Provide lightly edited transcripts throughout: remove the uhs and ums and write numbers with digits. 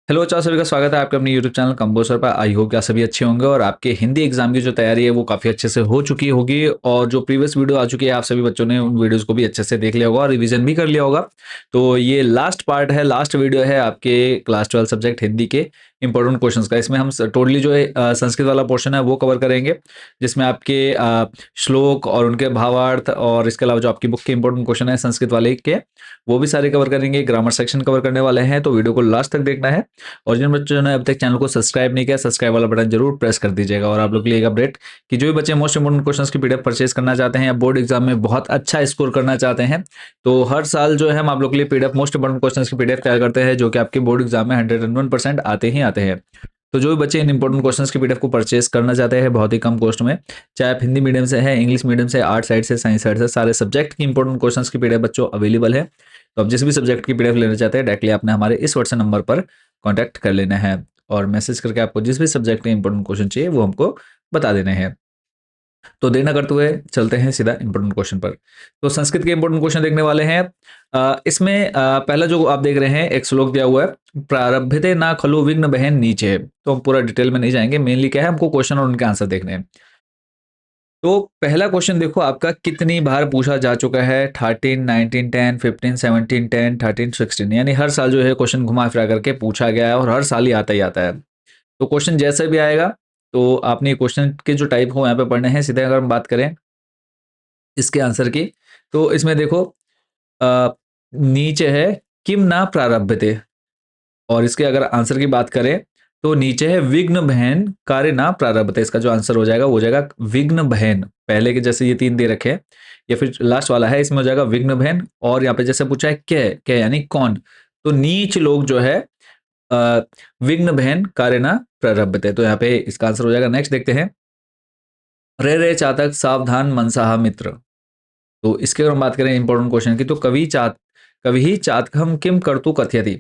Hello चार सभी का स्वागत है आपके अपने यूट्यूब चैनल कंपोजर पर। आई होप कि आप सभी अच्छे होंगे और आपके हिंदी एग्जाम की जो तैयारी है वो काफ़ी अच्छे से हो चुकी होगी। और जो प्रीवियस वीडियो आ चुकी है आप सभी बच्चों ने उन वीडियोस को भी अच्छे से देख लिया होगा और रिवीजन भी कर लिया होगा। तो ये लास्ट पार्ट है, लास्ट वीडियो है आपके क्लास 12 सब्जेक्ट हिंदी के इंपॉर्टेंट क्वेश्चंस का। इसमें हम टोटली जो है संस्कृत वाला पोर्शन है वो कवर करेंगे, जिसमें आपके श्लोक और उनके भावार्थ और इसके अलावा जो आपकी बुक के इंपॉर्टेंट क्वेश्चन है संस्कृत वाले के वो भी सारे कवर करेंगे। ग्रामर सेक्शन कवर करने वाले हैं, तो वीडियो को लास्ट तक देखना है। और जिन बच्चों ने अब तक चैनल को सब्सक्राइब नहीं किया, सब्सक्राइब वाला बटन जरूर प्रेस कर दीजिएगा। और आप लोग के लिए एक अपडेट कि जो भी बच्चे मोस्ट इंपोर्टेंट क्वेश्चंस की पीडीएफ परचेज करना चाहते हैं या बोर्ड एग्जाम में बहुत अच्छा स्कोर करना चाहते हैं, तो हर साल जो है हम आप लोग के लिए पीडीएफ मोस्ट इंपोर्टेंट क्वेश्चंस की पीडीएफ तैयार करते हैं, जो कि आपके बोर्ड एग्जाम में 101% आते ही आते हैं। तो जो भी बच्चे इन इंपॉर्टेंट क्वेश्चंस की पीडीएफ को परचेज करना चाहते हैं बहुत ही कम कॉस्ट में, चाहे आप हिंदी मीडियम से है, इंग्लिश मीडियम से, आर्ट साइड से, साइंस साइड से, सारे सब्जेक्ट की इंपॉर्टेंट क्वेश्चंस की पीडीएफ बच्चों अवेलेबल है। तो आप जिस भी सब्जेक्ट की पीडीएफ लेना चाहते हैं डायरेक्टली आपने हमारे इस व्हाट्सएप नंबर पर कॉन्टैक्ट कर लेना है और मैसेज करके आपको जिस भी सब्जेक्ट के इंपॉर्टेंट क्वेश्चन चाहिए वो हमको बता देने हैं। तो देर ना करते हुए चलते हैं सीधा इंपॉर्टेंट क्वेश्चन पर। तो संस्कृत के इंपॉर्टेंट क्वेश्चन देखने वाले हैं। इसमें पहला जो आप देख रहे हैं एक श्लोक दिया हुआ है, प्रारब्धते ना खलु विघ्न बहन नीचे। तो हम पूरा डिटेल में नहीं जाएंगे, मेनली क्या है हमको क्वेश्चन और उनके आंसर देखने हैं। तो पहला क्वेश्चन देखो आपका कितनी बार पूछा जा चुका है, 13, 19, 10, 15, 17, 10, 13, 16, यानी हर साल जो है क्वेश्चन घुमा फिरा करके पूछा गया है और हर साल ही आता ही आता है। तो क्वेश्चन जैसे भी आएगा तो आपने क्वेश्चन के जो टाइप हो यहाँ पे पढ़ने हैं। सीधे अगर हम बात करें इसके आंसर की, तो इसमें देखो अ, नीचे है किम ना प्रारभ्यते, और इसके अगर आंसर की बात करें तो नीचे है विघ्न बहन कार्य ना प्रारभते। इसका जो आंसर हो जाएगा वो हो जाएगा विघ्न बहन। पहले के जैसे ये तीन दे रखे हैं, या फिर लास्ट वाला है इसमें हो जाएगा विघ्न बहन। और यहाँ पे जैसे पूछा है क्या यानी कौन, तो नीच लोग जो है अ, विघ्न बहन कार्य ना प्रारभते, तो यहाँ पे इसका आंसर हो जाएगा। नेक्स्ट देखते हैं, रे रे चातक सावधान मनसाहा मित्र। तो इसके अगर हम बात करें इंपॉर्टेंट क्वेश्चन की, तो कवि चातकम किम कर्तु कथयति।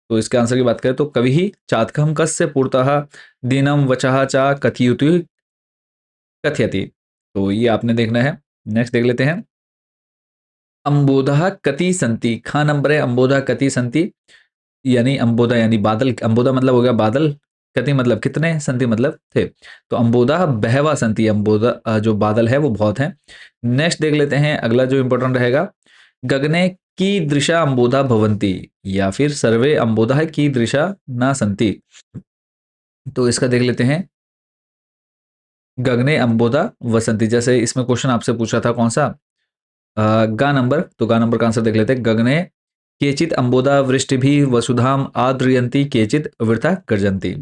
तो इसके आंसर की बात करें तो कवि चातकम कस्य पुरतः दीनम वचः चा कथयति कथयति। तो ये आपने देखना है। नेक्स्ट देख लेते हैं, अंबोधा कति संति। खा नंबर है अंबोधा कति संति, यानी अंबोधा यानी बादल। अंबोधा मतलब हो गया बादल, कति मतलब कितने, संति मतलब थे। तो अंबोधा बहवा संति, अंबोधा जो बादल है वो बहुत है। नेक्स्ट देख लेते हैं अगला जो इंपॉर्टेंट रहेगा, गगने की दृशा अंबोधा भवंती, या फिर सर्वे अंबोधा की दृशा ना संति। तो इसका देख लेते हैं, गगने अंबोधा वसंती। जैसे इसमें क्वेश्चन आपसे पूछा था कौन सा, गा नंबर, तो गा नंबर का आंसर देख लेते हैं, गगने केचित अंबोधा वृष्टि भी वसुधाम आद्रियंती केचित वृथा गर्जंती।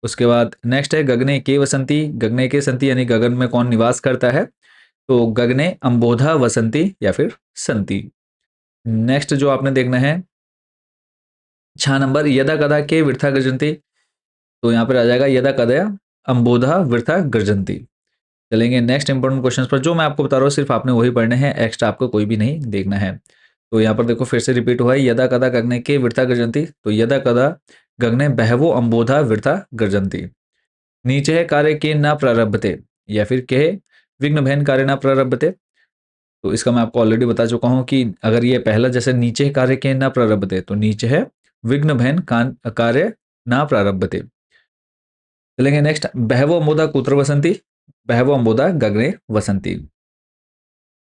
उसके बाद नेक्स्ट है गगने के वसंती। गगने के संती यानी गगन में कौन निवास करता है, तो गगने अंबोधा वसंती या फिर संती। नेक्स्ट जो आपने देखना है 6 नंबर, यदा कदा के वृथा गर्जंती। तो यहाँ पर आ जाएगा यदा कदा अंबोधा वृथा गर्जंती। चलेंगे नेक्स्ट इंपॉर्टेंट क्वेश्चन पर, जो मैं आपको बता रहा हूँ सिर्फ आपने वही पढ़ने हैं, एक्स्ट्रा आपको कोई भी नहीं देखना है। तो यहाँ पर देखो फिर से रिपीट हुआ है, यदा कदा गगने के वृथा गर्जंती। तो यदा कदा गगने बहवो अंबोधा वृथा गर्जंती। नीचे है कार्य के ना प्रारभते, या फिर कहे विघ्न बहन कार्य ना प्रारभते। तो इसका मैं आपको ऑलरेडी बता चुका हूं कि अगर ये पहला जैसे नीचे है कार्य के ना प्रारभते, तो नीचे है विघ्न बहन कार्य ना प्रारभते। चलेंगे नेक्स्ट, बहवो अंबोधा कुत्र वसंती। बहवो अंबोधा गगने वसंती।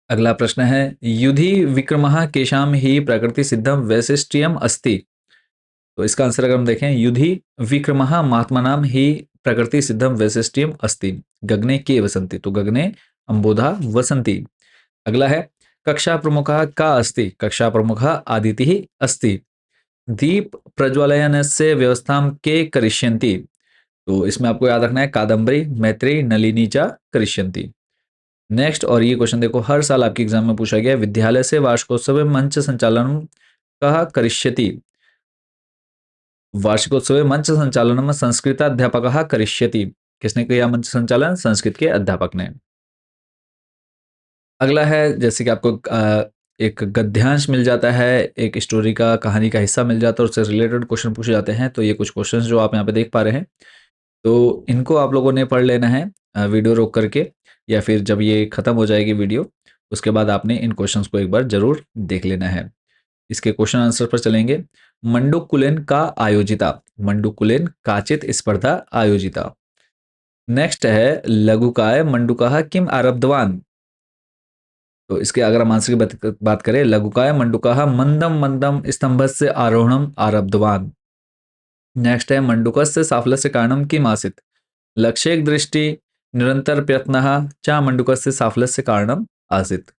अगला प्रश्न है, युधि विक्रमः केशाम ही प्रकृति सिद्धम वैशिष्ट्यम अस्ति। तो इसका आंसर अगर हम देखें, युधि विक्रमः महात्मनाम ही प्रकृति सिद्धम वैशिष्ट्यम अस्ति गगने के वसंती। तो गगने अंबोधा वसंती। अगला है, कक्षा प्रमुखः का अस्ति। कक्षा प्रमुखः आदिति अस्ति। दीप प्रज्वलयन से व्यवस्था के करिष्यन्ति। तो इसमें आपको याद रखना है कादम्बरी मैत्री नलिनी चा करिष्यन्ति। नेक्स्ट, और ये क्वेश्चन देखो हर साल आपके एग्जाम में पूछा गया, विद्यालय से वार्षिकोत्सव मंच संचालन कह करिष्यति। वार्षिकोत्सव मंच संचालन संस्कृताध्यापक करिष्यति। किसने किया मंच संचालन, संस्कृत के अध्यापक ने। अगला है, जैसे कि आपको एक गद्यांश मिल जाता है, एक स्टोरी का कहानी का हिस्सा मिल जाता है, उससे रिलेटेड क्वेश्चन पूछे जाते हैं। तो ये कुछ क्वेश्चन जो आप यहाँ पे देख पा रहे हैं, तो इनको आप लोगों ने पढ़ लेना है वीडियो रोक करके, या फिर जब ये खत्म हो जाएगी वीडियो उसके बाद आपने इन क्वेश्चंस को एक बार जरूर देख लेना है। इसके क्वेश्चन आंसर पर चलेंगे। मंडुकुलेन का आयोजिता। मंडुकुलेन काचित स्पर्धा आयोजिता। नेक्स्ट है लघुकाय मंडूकः किम आरब्धवान। तो इसके अगर हम आंसर की बात करें, लघुकाय मंडूकः मंदम मंदम स्तंभस्य आरोहणम आरब्धवान। नेक्स्ट है मंडूकस्य साफल्यस्य कारणम किम आसीत्। लक्ष्य दृष्टि निरंतर प्रयत्नः च मंडूकस्य साफल्यस्य कारणम आसीत्।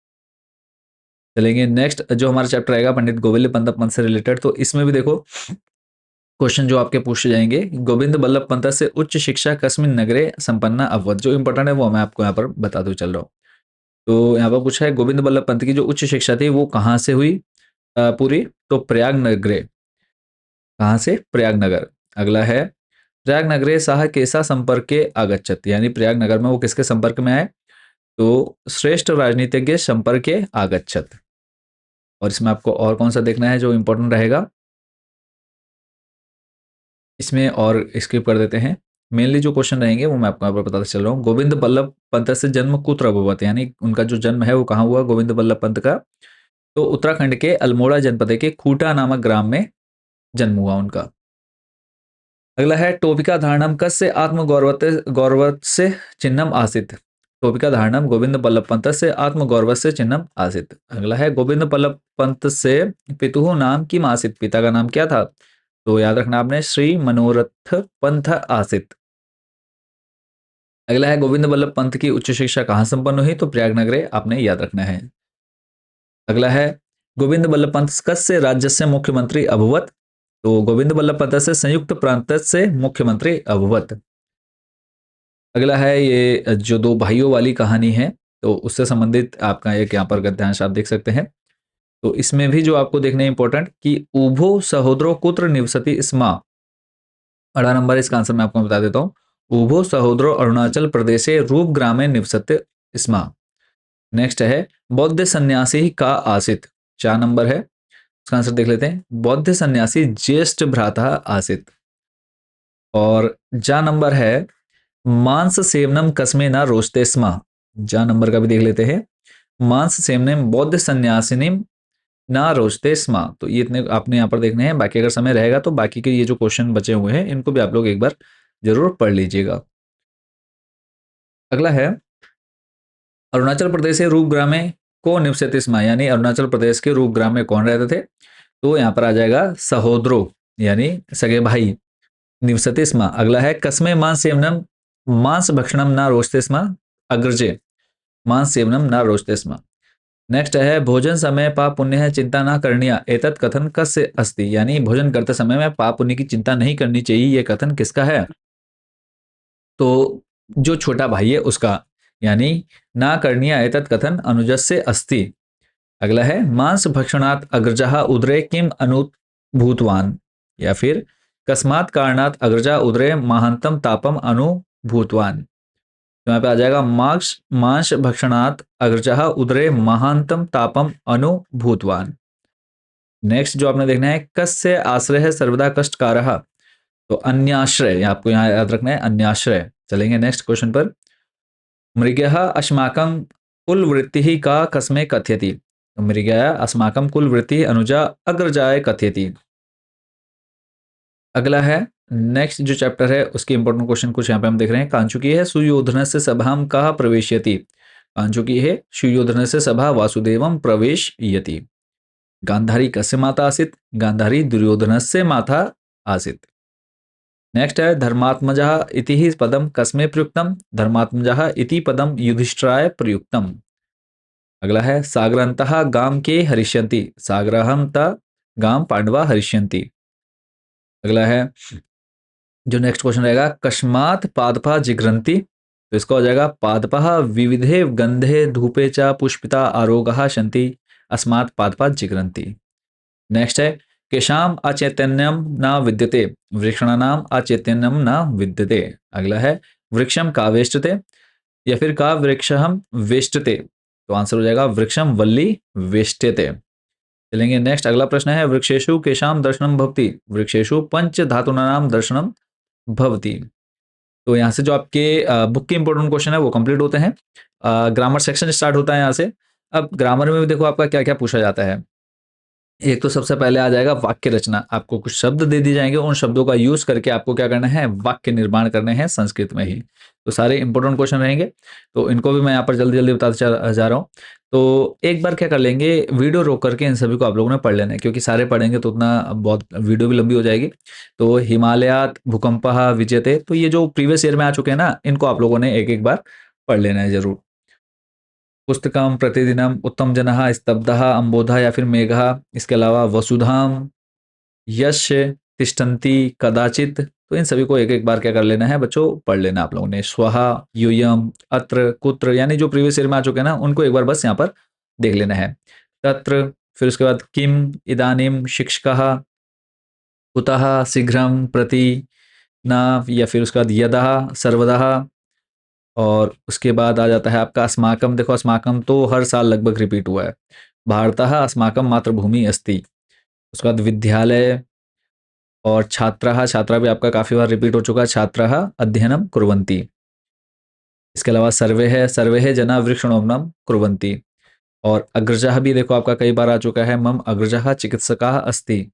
चलेंगे नेक्स्ट जो हमारा चैप्टर आएगा पंडित गोविंद बल्लभ पंत से रिलेटेड, तो इसमें भी देखो क्वेश्चन जो आपके पूछे जाएंगे, गोविंद बल्लभ पंत से उच्च शिक्षा कस्मिन नगरे संपन्ना अवध। जो इंपॉर्टेंट है वो मैं आपको यहाँ पर बताते हुए चल रहा हूँ। तो यहाँ पर पूछा है गोविंद बल्लभ पंत की जो उच्च शिक्षा थी वो कहाँ से हुई पूरी, तो प्रयाग नगरे। कहाँ से, प्रयाग नगर। अगला है प्रयाग नगरे सह केसा संपर्के आगच्छत, यानी प्रयाग नगर में वो किसके संपर्क में आए, तो श्रेष्ठ राजनीतिज्ञ संपर्के आगच्छत। और इसमें आपको और कौन सा देखना है जो इंपॉर्टेंट रहेगा, इसमें और स्किप कर देते हैं। मेनली जो क्वेश्चन रहेंगे वो मैं आपको यहाँ पर बताते चल रहा हूँ। गोविंद बल्लभ पंत से जन्म कुत्र अभवत, यानी उनका जो जन्म है वो कहाँ हुआ गोविंद बल्लभ पंत का, तो उत्तराखंड के अल्मोड़ा जनपद के खूटा नामक ग्राम में जन्म हुआ उनका। अगला है टोपिका धारणम कस्य गौरव से चिन्हम आसित। टोपिका धारणम गोविंद बल्लभ पंत से आत्मगौरव से चिन्हम आसित। अगला है गोविंद बल्लभ पंत से पितुः नाम किम आसित, पिता का नाम क्या था, तो याद रखना आपने श्री मनोरथ पंथ आसित। अगला है गोविंद बल्लभ पंत की उच्च शिक्षा कहाँ संपन्न हुई, तो प्रयाग नगरे, आपने याद रखना है। अगला है गोविंद बल्लभ पंत कस्य राज्य से मुख्यमंत्री अभवत, तो गोविंद बल्लभ पंत से संयुक्त प्रांत से मुख्यमंत्री अभवत। अगला है ये जो दो भाइयों वाली कहानी है, तो उससे संबंधित आपका एक यहाँ पर गद्यांश आप देख सकते हैं। तो इसमें भी जो आपको देखना है इंपॉर्टेंट कि उभो सहोदरो कुत्र निवसति स्मा। 18 नंबर इसका आंसर मैं आपको बता देता हूँ। उभो सहोदरो अरुणाचल प्रदेशे रूप ग्रामे निवसते स्मा। नेक्स्ट है बौद्ध सन्यासी का आसित। 4 नंबर है, इसका आंसर देख लेते हैं। बौद्ध सन्यासी ज्येष्ठ भ्राता आसित। और जा नंबर है मांस सेवनम कस्मे ना रोचते स्मा। जा नंबर का भी देख लेते हैं। मांस सेवनम बौद्ध सन्यासिनी ना रोचते स्मा। तो ये इतने आपने यहाँ पर देखने हैं, बाकी अगर समय रहेगा तो बाकी के ये जो क्वेश्चन बचे हुए हैं इनको भी आप लोग एक बार जरूर पढ़ लीजिएगा। अगला है अरुणाचल प्रदेश के रूपग्राम में को निवसते स्मा, यानी अरुणाचल प्रदेश के रूपग्राम में कौन रहते थे, तो यहाँ पर आ जाएगा सहोदरो, यानी सगे भाई, निवसते स्मा। अगला है कस्मे मांस सेवनम मांस भक्षणम ना रोचते स्मा अग्रजे, मांस सेवनम ना रोचते स्मा। नेक्स्ट है भोजन समय पाप पुण्य है चिंता ना करनिया एतत् कथन कस्य अस्ति, यानी भोजन करते समय में पाप पुण्य की चिंता नहीं करनी चाहिए, ये कथन किसका है, तो जो छोटा भाई है उसका, यानी ना करनिया एतत् कथन अनुजस्य अस्ति। अगला है मांस भक्षणात् अग्रजः उदरे किम अनुभूतवान, या फिर कस्मात् कारणात् अग्रजा उदरे महांतम तापम अनुभूतवान। तो यहाँ पे आ जाएगा मांस मांस भक्षणात् अग्रजः उदरे महांतम तापम अनुभूतवान। नेक्स्ट जो आपने देखना है कस्य आश्रय है सर्वदा कष्टकारः, तो अन्याश्रय, आपको यहाँ याद रखना है अन्याश्रय। चलेंगे नेक्स्ट क्वेश्चन पर। मृगः अस्माकं कुलवृत्तिः का कस्मै कथयति, तो मृगः अस्माकं कुलवृत्तिः अनुजा अग्रजाय कथयति। अगला है नेक्स्ट जो चैप्टर है उसके इंपॉर्टेंट क्वेश्चन कुछ यहाँ पे हम देख रहे हैं। कांचुकी है सुयोधन से सभाम कहा प्रवेशयति, कांचुकी है सुयोधन से सभा वासुदेवम प्रवेशयति। गांधारी कस्य माता आसित, गांधारी दुर्योधन से माता आसित। नेक्स्ट है धर्मात्मजः इति ही पदम कस्मे प्रयुक्तम, धर्मात्मजः इति पदम युधिष्ठिराय प्रयुक्तम। अगला है सागरंतः गाम के हरिष्यन्ति, सागरहंत गाम पांडवा हरिष्यन्ति। अगला है जो नेक्स्ट क्वेश्चन रहेगा कस्मात् पादपा जिघ्रन्ति, तो इसका हो जाएगा पादपः विविधे गंधे धूपे च पुष्पिता आरोगः सन्ति अस्मात् पादपा जिघ्रन्ति। नेक्स्ट है केशाम अचैतन्यम न विद्यते, वृक्षणानाम अचैतन्यम न विद्यते। अगला है वृक्षम का वेष्टते, या फिर का वृक्षम वेष्टते, तो आंसर हो जाएगा वृक्षम वल्ली वेष्टते। चलेंगे नेक्स्ट, अगला प्रश्न है वृक्षेषु केशाम दर्शनम भवति, वृक्षेषु पंच धातुनाम दर्शनम भवति। तो यहाँ से जो आपके बुक के इंपॉर्टेंट क्वेश्चन है वो कंप्लीट होते हैं। ग्रामर सेक्शन स्टार्ट होता है यहाँ से। अब ग्रामर में भी देखो आपका क्या क्या पूछा जाता है। एक तो सबसे पहले आ जाएगा वाक्य रचना। आपको कुछ शब्द दे दिए जाएंगे, उन शब्दों का यूज करके आपको क्या करना है, वाक्य निर्माण करने हैं संस्कृत में ही। तो सारे इंपॉर्टेंट क्वेश्चन रहेंगे, तो इनको भी मैं यहाँ पर जल्दी जल्दी बताते जा रहा हूँ। तो एक बार क्या कर लेंगे, वीडियो रोक करके इन सभी को आप लोगों ने पढ़ लेना है, क्योंकि सारे पढ़ेंगे तो उतना बहुत वीडियो भी लंबी हो जाएगी। तो हिमालयात भूकंप विजयते, तो ये जो प्रीवियस ईयर में आ चुके हैं ना, इनको आप लोगों ने एक एक बार पढ़ लेना है जरूर। पुस्तकम प्रतिदिनम उत्तम जनः स्तब्धः अम्बोधः या फिर मेघः, इसके अलावा वसुधाम यश तिष्ठन्ति कदाचित, तो इन सभी को एक एक बार क्या कर लेना है बच्चों, पढ़ लेना आप लोगों ने। स्वहा यूयम अत्र कुत्र, यानी जो प्रीवियस ईयर में आ चुके हैं ना, उनको एक बार बस यहाँ पर देख लेना है। तत्र, फिर उसके बाद किम इदानीम शिक्षकः, कुतः शीघ्रम प्रति न, या फिर उसके बाद यदः सर्वदः, और उसके बाद आ जाता है आपका अस्माकम। देखो अस्माकम तो हर साल लगभग रिपीट हुआ है। भारतः अस्माकम मातृभूमि अस्ति। उसके बाद विद्यालय और छात्राः, छात्रा भी आपका काफी बार रिपीट हो चुका है, छात्राः अध्ययनम कुर्वन्ति। इसके अलावा सर्वे है, सर्वे है जना वृक्षणोपनम कुर्वन्ति। और अग्रजः भी देखो आपका कई बार आ चुका है, मम अग्रजः चिकित्सकः अस्ति।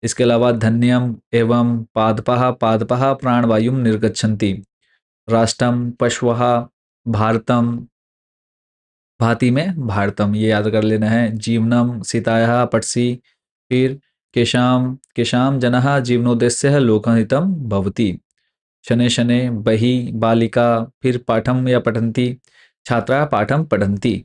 इसके अलावा धन्यम एवं पादपः, पादपः प्राणवायुम निर्गच्छन्ति। राष्ट्रम पशवः, भारतम, भांति में भारतम, ये याद कर लेना है। जीवनम सीतायाः पट्सी, फिर केशाम, केशाम जनः जीवनोद्देश्य लोकहितम भवति। शनै शनै बहि बालिका, फिर पाठम या पठन्ति, छात्रा पाठम पठन्ति।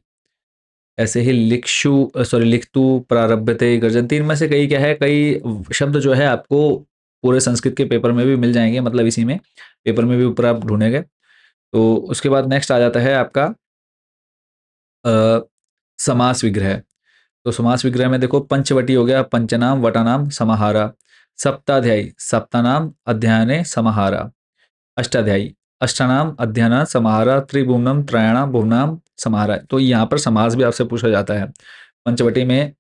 ऐसे ही लिखतु प्रारभ्यते गर्जन्ति, इनमें से कई क्या है, कई शब्द जो है आपको पूरे संस्कृत के पेपर में भी मिल जाएंगे, मतलब इसी में पेपर में भी ऊपर आप ढूंढेंगे। तो उसके बाद नेक्स्ट आ जाता है आपका समास विग्रह। तो समास विग्रह में देखो पंचवटी हो गया, पंचनाम वटानाम समाहारा। सप्ताध्यायी, सप्तानाम अध्यायने समाहारा। अष्टाध्यायी, अष्टानाम अध्ययन समाहारा। त्रिभुवनम त्रयाणाम भुवनाम समाहारा। तो यहाँ पर समास भी आपसे पूछा जाता है। पंचवटी में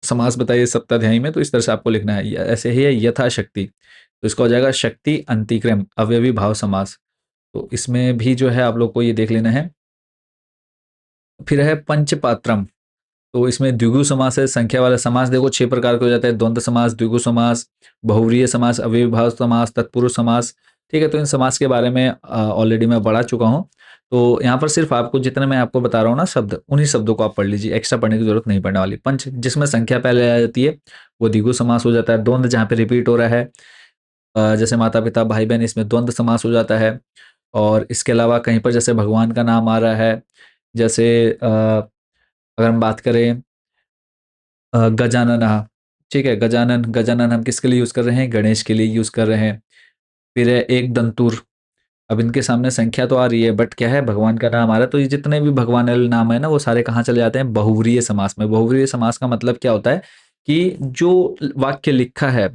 समास बताइए सप्ताध्यायी में, तो इस तरह से आपको लिखना है। ऐसे ही है यथाशक्ति, तो इसका हो जाएगा शक्ति अंतिक्रम अवयवी भाव समास। तो इसमें भी जो है आप लोग को ये देख लेना है। फिर है पंचपात्रम, तो इसमें द्विगु समास है, संख्या वाला समास देखो 6 प्रकार के हो जाते हैं। द्वंद्व समास, द्विगु समास, बहुव्रीहि समास, अव्ययीभाव समास, तत्पुरुष समास। ठीक है, तो इन समास के बारे में ऑलरेडी मैं बढ़ा चुका हूँ। तो यहाँ पर सिर्फ आपको जितने मैं आपको बता रहा हूँ ना शब्द, उन्हीं शब्दों को आप पढ़ लीजिए, एक्स्ट्रा पढ़ने की जरूरत नहीं पड़ने वाली। पंच जिसमें संख्या पहले आ जाती है वो द्विगु समास हो जाता है। द्वंद्व जहाँ पे रिपीट हो रहा है, जैसे माता पिता भाई बहन, इसमें द्वंद्व समास हो जाता है। और इसके अलावा कहीं पर जैसे भगवान का नाम आ रहा है, जैसे अगर हम बात करें गजानन, ठीक है, गजानन, गजानन हम किसके लिए यूज कर रहे हैं, गणेश के लिए यूज कर रहे हैं। फिर है एक दंतुर, अब इनके सामने संख्या तो आ रही है बट क्या है, भगवान का नाम आ रहा है, तो ये जितने भी भगवान वाले नाम है ना, वो सारे कहाँ चले जाते हैं, बहुव्रीहि समास में। बहुव्रीहि समास का मतलब क्या होता है कि जो वाक्य लिखा है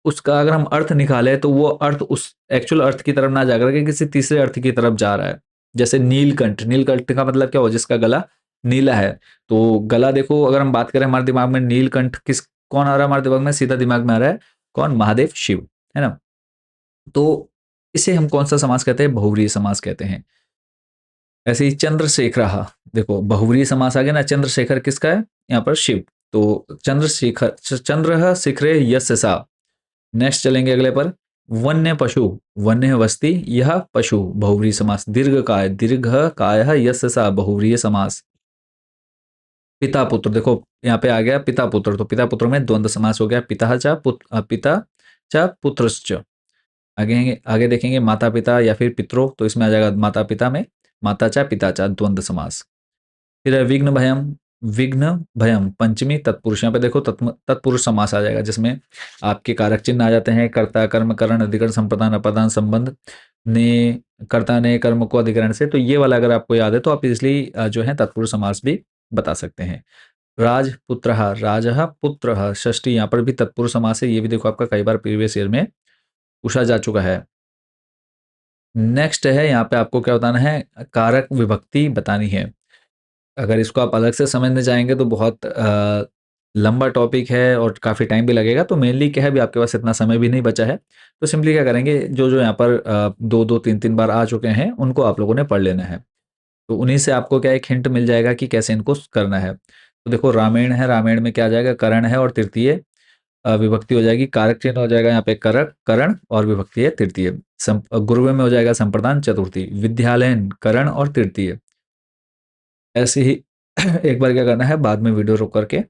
उसका अगर हम अर्थ निकाले तो वो अर्थ उस एक्चुअल अर्थ की तरफ ना जाकर के किसी तीसरे अर्थ की तरफ जा रहा है। जैसे नीलकंठ, नीलकंठ का मतलब क्या हो, जिसका गला नीला है। तो गला देखो, अगर हम बात करें हमारे दिमाग में नीलकंठ किस, कौन आ रहा है हमारे दिमाग में, सीधा दिमाग में आ रहा है कौन, महादेव शिव, है ना। तो इसे हम कौन सा समास कहते हैं, बहुव्रीहि समास कहते हैं। ऐसे ही चंद्रशेखर, देखो बहुव्रीहि समास आ गया ना, चंद्रशेखर किसका है, यहाँ पर शिव। तो चंद्रशेखर, चंद्र शिखरे यस्य सा। नेक्स्ट चलेंगे अगले पर, वन्य पशु, वन्य वस्ती यह पशु, बहुव्रीहि समास। दीर्घ काय, दीर्घ काय यस्य सा, बहुव्रीहि समास। पिता पुत्र, देखो यहाँ पे आ गया पिता पुत्र, तो पिता पुत्र में द्वंद्व समास हो गया, पिता चा पिता चा पुत्रश्च। आगे आगे देखेंगे माता पिता या फिर पितरों, तो इसमें आ जाएगा माता पिता में माता चा पिता चा, द्वंद्व समास। फिर है विघ्न भयम, विघ्न भयम पंचमी तत्पुरुष, यहाँ पे देखो तत्पुरुष समास आ जाएगा, जिसमें आपके कारक चिन्ह आ जाते हैं, कर्ता कर्म करण अधिकरण संप्रदान अपादान संबंध ने, कर्ता ने कर्म को अधिकरण से। तो ये वाला अगर आपको याद है तो आप इसलिए जो है तत्पुरुष समास भी बता सकते हैं। राजपुत्र, राजः पुत्रः, षष्ठी, यहाँ पर भी तत्पुरुष समास है। ये भी देखो आपका कई बार प्रीवियस ईयर में पूछा जा चुका है। नेक्स्ट है, यहाँ पे आपको क्या बताना है, कारक विभक्ति बतानी है। अगर इसको आप अलग से समझने जाएंगे तो बहुत लंबा टॉपिक है और काफ़ी टाइम भी लगेगा। तो मेनली क्या है, भी आपके पास इतना समय भी नहीं बचा है, तो सिंपली क्या करेंगे, जो जो यहाँ पर दो दो तीन तीन बार आ चुके हैं उनको आप लोगों ने पढ़ लेना है। तो उन्हीं से आपको क्या एक हिंट मिल जाएगा कि कैसे इनको करना है। तो देखो रामायण है, रामायण में क्या आ जाएगा, करण है और तृतीय विभक्ति हो जाएगी, कारक चिन्ह हो जाएगा यहाँ पे करक करण और विभक्ति है तृतीय। गुरुवे में हो जाएगा संप्रदान चतुर्थी, विद्यालयन करण और तृतीय। ऐसे ही एक बार क्या करना है, बाद में वीडियो रोक करके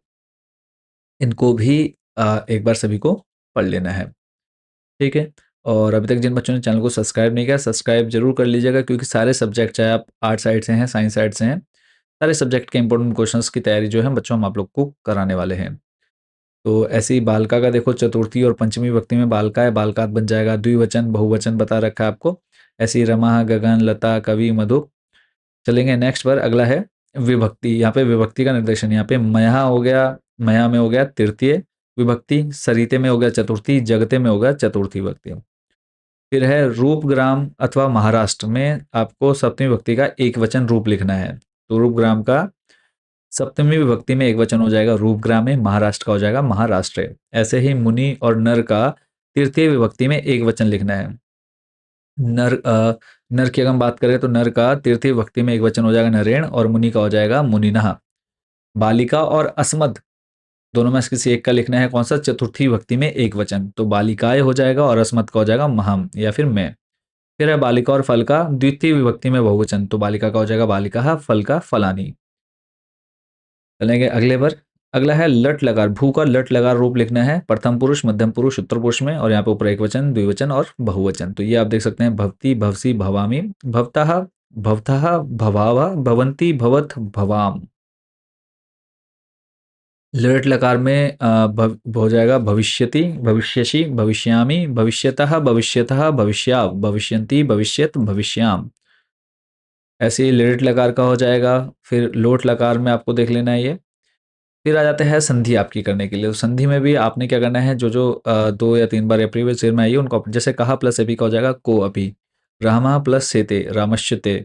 इनको भी एक बार सभी को पढ़ लेना है, ठीक है। और अभी तक जिन बच्चों ने चैनल को सब्सक्राइब नहीं किया, सब्सक्राइब जरूर कर लीजिएगा, क्योंकि सारे सब्जेक्ट, चाहे आप आर्ट साइड से हैं, साइंस साइड से हैं, सारे सब्जेक्ट के इंपॉर्टेंट क्वेश्चंस की तैयारी जो है बच्चों हम आप लोग को कराने वाले हैं। तो ऐसे ही बालिका का देखो, चतुर्थी और पंचमी विभक्ति में बालिका है, बालकात बन जाएगा, द्विवचन बहुवचन बता रखा है आपको। ऐसे ही रमा, गगन, लता, कवि, मधु। चलेंगे नेक्स्ट पर, अगला है विभक्ति। यहाँ पे विभक्ति का निर्देशन, यहाँ पे मया हो गया, मया में हो गया तृतीय विभक्ति, सरिते में हो गया चतुर्थी, जगते में हो गया चतुर्थी विभक्ति। फिर है रूपग्राम अथवा महाराष्ट्र में आपको सप्तमी विभक्ति का एक वचन रूप लिखना है। तो रूपग्राम का सप्तमी विभक्ति में एक वचन हो जाएगा रूपग्राम में, महाराष्ट्र का हो जाएगा महाराष्ट्र। ऐसे ही मुनि और नर का तृतीय विभक्ति में एक वचन लिखना है। नर की अगर हम बात करें तो नर का तृतीय विभक्ति में एक वचन हो जाएगा नरेण और मुनि का हो जाएगा मुनिनः। बालिका और अस्मद दोनों में से किसी एक का लिखना है, कौन सा, चतुर्थी विभक्ति में एक वचन, तो बालिकाएं हो जाएगा और अस्मद का हो जाएगा महम या फिर मैं। फिर है बालिका और फल का द्वितीय विभक्ति में बहुवचन, तो बालिका का हो जाएगा बालिका, फल का फलानी। चलेंगे अगले पर, अगला है लट लकार। भू का लट लकार रूप लिखना है प्रथम पुरुष, मध्यम पुरुष, उत्तर पुरुष में, और यहाँ पे ऊपर एक वचन, द्विवचन और बहुवचन। तो ये आप देख सकते हैं, भवती, भवसी, भवामी, भवतः, भवतः, भवावा, भवंती, भवत, भवाम। लट लकार में हो जाएगा भविष्यति, भविष्यसि, भविष्यामि, भविष्यतः, भविष्यतः, भविष्या, भविष्यन्ति, भविष्यत, भविष्याम। ऐसे ही लेट लकार का हो जाएगा। फिर लोट लकार में आपको देख लेना है ये। फिर आ जाते हैं संधि आपकी करने के लिए। तो संधि में भी आपने क्या करना है, जो जो 2 या 3 बार या प्रीवियस ईयर में आई है उनको जैसे कहा प्लस अभी का हो जाएगा को अभी, रामा प्लस सेते रामश्यते,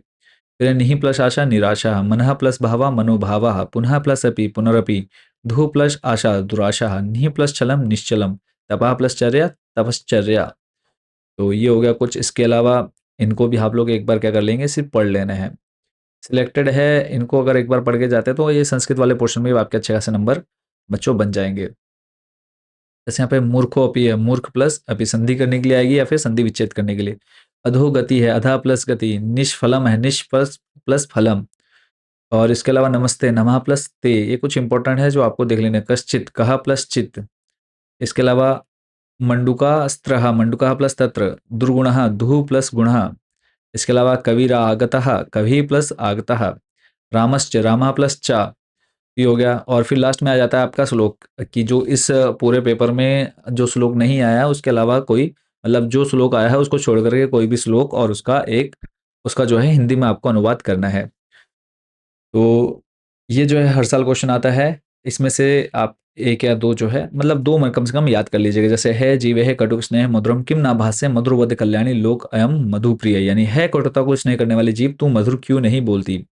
फिर निहि प्लस आशा निराशा, मनः प्लस भावा मनोभावा, पुनः प्लस अपि पुनरपि, धु प्लस आशा दुराशा, निहि प्लस चलम निश्चलम, तपा प्लस चर्या तपश्चर्या। तो ये हो गया कुछ। इसके अलावा इनको भी आप लोग एक बार क्या कर लेंगे, सिर्फ पढ़ लेना है। सिलेक्टेड है, इनको अगर एक बार पढ़ के जाते हैं तो ये संस्कृत वाले पोर्शन में भी आपके अच्छे खासे नंबर बच्चों बन जाएंगे। जैसे यहाँ पे मूर्खो अपी है, मूर्ख प्लस अपी संधि करने के लिए आएगी या फिर संधि विच्छेद करने के लिए। अधोगति है, अधा प्लस गति, निष्फलम है, निष् प्लस प्लस फलम। और इसके अलावा नमस्ते, नमः प्लस ते, ये कुछ इंपॉर्टेंट है जो आपको देख लेना है। कश्चित, कहा प्लस चित। इसके अलावा मंडुका अस्त्र, मंडुका प्लस तत्र, दुर्गुण, दुह प्लस गुण। इसके अलावा कविरा आगतः, कवि प्लस आगतः, रामश्च, रामा प्लस चा, ये हो गया। और फिर लास्ट में आ जाता है आपका श्लोक, कि जो इस पूरे पेपर में जो श्लोक नहीं आया उसके अलावा कोई, मतलब जो श्लोक आया है उसको छोड़ करके कोई भी श्लोक और उसका जो है हिंदी में आपको अनुवाद करना है। तो ये जो है हर साल क्वेश्चन आता है। इसमें से आप एक या दो जो है, मतलब दो कम से कम याद कर लीजिएगा। जैसे है जीवे है कटुक स्नेह मधुरम किम ना भाष्य मधुरवद कल्याणी लोक अयम मधुप्रिय, यानी है कटुता को स्नेह करने वाली जीव, तू मधुर क्यों नहीं बोलती,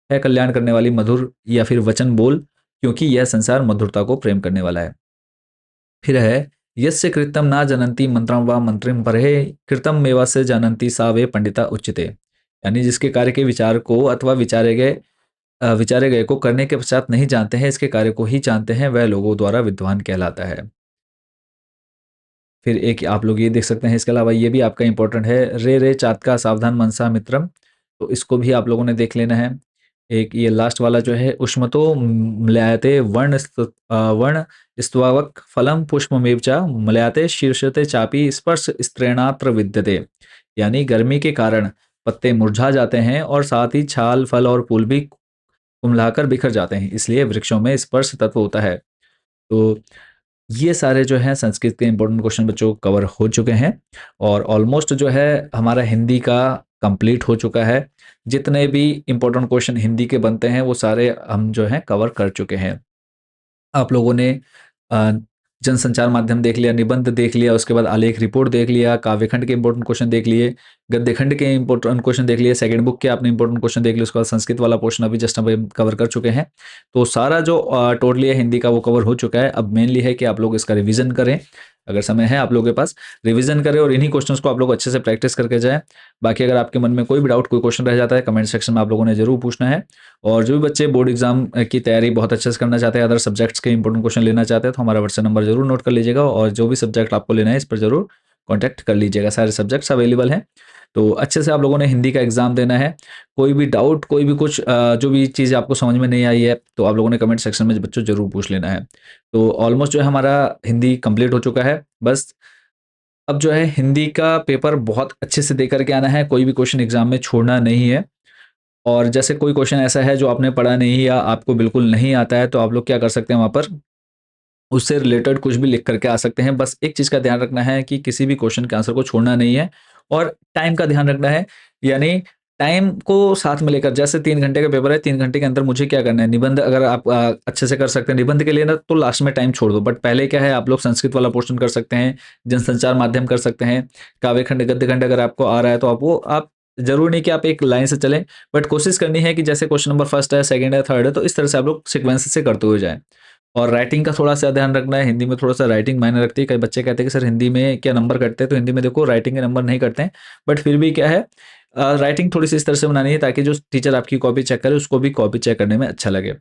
है कल्याण करने वाली मधुर या फिर वचन बोल, क्योंकि यह संसार मधुरता को प्रेम करने वाला है। फिर है यस्य कृतम ना जनंती मंत्रम व मंत्रिम परे कृतम मेवा से जानंती सा वे पंडिता उच्चते, यानी जिसके कार्य के विचार को अथवा विचारे गए को करने के पश्चात नहीं जानते हैं, इसके कार्य को ही जानते हैं, वह लोगों द्वारा विद्वान कहलाता है। फिर एक आप लोग ये देख सकते हैं, इसके अलावा ये भी आपका इंपॉर्टेंट है, रे रे चात का सावधान मनसा मित्रम, तो इसको भी आप लोगों ने देख लेना है। एक ये लास्ट वाला जो है, उष्मतो मलयाते वर्ण स्तवक फलम पुष्पमेव च मलयाते शीर्षते चापी स्पर्श स्त्रेणात्र विद्यते, यानी गर्मी के कारण पत्ते मुरझा जाते हैं और साथ ही छाल, फल और फूल भी कुम्हलाकर बिखर जाते हैं, इसलिए वृक्षों में स्पर्श तत्व होता है। तो ये सारे जो हैं संस्कृत के इंपॉर्टेंट क्वेश्चन बच्चों कवर हो चुके हैं और ऑलमोस्ट जो है हमारा हिंदी का कंप्लीट हो चुका है। जितने भी इंपॉर्टेंट क्वेश्चन हिंदी के बनते हैं वो सारे हम जो हैं कवर कर चुके हैं। आप लोगों ने जनसंचार माध्यम देख लिया, निबंध देख लिया, उसके बाद आलेख रिपोर्ट देख लिया, काव्यखंड के इंपॉर्टेंट क्वेश्चन देख लिए, गद्यखंड के इंपॉर्टेंट क्वेश्चन देख लिए, सेकंड बुक के आपने इंपॉर्टेंट क्वेश्चन देख लिए, उसके बाद संस्कृत वाला पोर्शन अभी जस्ट हम कवर कर चुके हैं। तो सारा जो टोटली है हिंदी का वो कवर हो चुका है। अब मेनली है कि आप लोग इसका रिविजन करें, अगर समय है आप लोगों के पास, रिवीजन करें और इन्हीं क्वेश्चंस को आप लोग अच्छे से प्रैक्टिस करके जाएँ। बाकी अगर आपके मन में कोई भी डाउट, कोई क्वेश्चन रह जाता है, कमेंट सेक्शन में आप लोगों ने ज़रूर पूछना है। और जो भी बच्चे बोर्ड एग्जाम की तैयारी बहुत अच्छे से करना चाहते हैं, अदर सब्जेक्ट्स के इंपॉर्टेंट क्वेश्चन लेना चाहते हैं, तो हमारा व्हाट्सएप नंबर ज़रूर नोट कर लीजिएगा और जो भी सब्जेक्ट आपको लेना है इस पर ज़रूर कॉन्टैक्ट कर लीजिएगा। सारे सब्जेक्ट्स अवेलेबल हैं। तो अच्छे से आप लोगों ने हिंदी का एग्ज़ाम देना है। कोई भी डाउट, कोई भी कुछ जो भी चीज़ आपको समझ में नहीं आई है, तो आप लोगों ने कमेंट सेक्शन में बच्चों ज़रूर पूछ लेना है। तो ऑलमोस्ट जो है हमारा हिंदी कंप्लीट हो चुका है। बस अब जो है हिंदी का पेपर बहुत अच्छे से दे कर के आना है, कोई भी क्वेश्चन एग्ज़ाम में छोड़ना नहीं है। और जैसे कोई क्वेश्चन ऐसा है जो आपने पढ़ा नहीं या आपको बिल्कुल नहीं आता है, तो आप लोग क्या कर सकते हैं वहाँ पर, उससे रिलेटेड कुछ भी लिख करके आ सकते हैं। बस एक चीज़ का ध्यान रखना है कि किसी भी क्वेश्चन के आंसर को छोड़ना नहीं है और टाइम का ध्यान रखना है। यानी टाइम को साथ में लेकर, जैसे 3 घंटे का पेपर है, 3 घंटे के अंदर मुझे क्या करना है, निबंध अगर आप अच्छे से कर सकते हैं निबंध के लिए ना, तो लास्ट में टाइम छोड़ दो। बट पहले क्या है, आप लोग संस्कृत वाला पोर्शन कर सकते हैं, जनसंचार माध्यम कर सकते हैं, काव्य खंड, गद्य खंड अगर आपको आ रहा है तो आप ज़रूरी नहीं कि आप एक लाइन से चलें, बट कोशिश करनी है कि जैसे क्वेश्चन नंबर फर्स्ट है, सेकंड है, थर्ड है, तो इस तरह से आप लोग सीक्वेंस से करते हुए जाएँ। और राइटिंग का थोड़ा-सा ध्यान रखना है, हिंदी में थोड़ा-सा राइटिंग मायने रखती है। कई बच्चे कहते हैं कि सर हिंदी में क्या नंबर कटते हैं? तो हिंदी में देखो राइटिंग के नंबर नहीं कटते हैं, बट फिर भी क्या है, राइटिंग थोड़ी-सी इस तरह से बनानी है ताकि जो टीचर आपकी कॉपी चेक करे उसको भी कॉपी चेक करने में अच्छा लगे।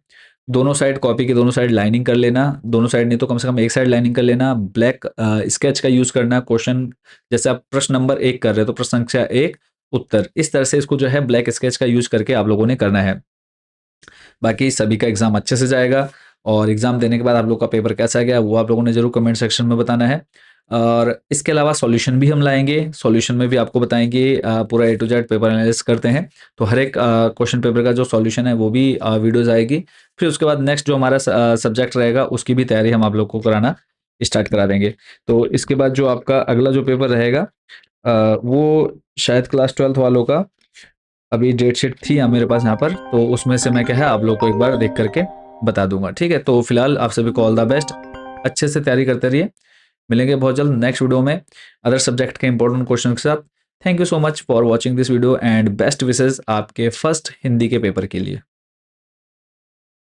दोनों साइड कॉपी के दोनों साइड लाइनिंग कर लेना, दोनों साइड नहीं तो कम से कम एक साइड लाइनिंग कर लेना। ब्लैक स्केच का यूज़ करना, क्वेश्चन जैसे आप प्रश्न नंबर 1 कर रहे हो तो प्रश्न संख्या 1 उत्तर, इस तरह से इसको जो है ब्लैक स्केच का यूज़ करके आप लोगों ने करना है। बाकी सभी का एग्ज़ाम अच्छे से जाएगा और एग्ज़ाम देने के बाद आप लोग का पेपर कैसा गया वो आप लोगों ने ज़रूर कमेंट सेक्शन में बताना है। और इसके अलावा सॉल्यूशन भी हम लाएँगे, सॉल्यूशन में भी आपको बताएँगे, पूरा ए टू जेड पेपर एनालिसिस करते हैं। तो हर एक क्वेश्चन पेपर का जो सॉल्यूशन है वो भी वीडियोज़ आएगी। फिर उसके बाद नेक्स्ट जो हमारा सब्जेक्ट रहेगा उसकी भी तैयारी हम आप लोग को कराना स्टार्ट करा देंगे। तो इसके बाद जो आपका अगला जो पेपर रहेगा वो शायद क्लास 12th वालों का अभी डेट शीट थी मेरे पास यहाँ पर, तो उसमें से मैं क्या है आप लोग को एक बार देख करके बता दूंगा। ठीक है, तो फिलहाल आप सभी को ऑल द बेस्ट, अच्छे से तैयारी करते रहिए। मिलेंगे बहुत जल्द नेक्स्ट वीडियो में अदर सब्जेक्ट के इंपॉर्टेंट क्वेश्चन के साथ। Thank you so much for watching this video and best wishes आपके फर्स्ट हिंदी के पेपर के लिए।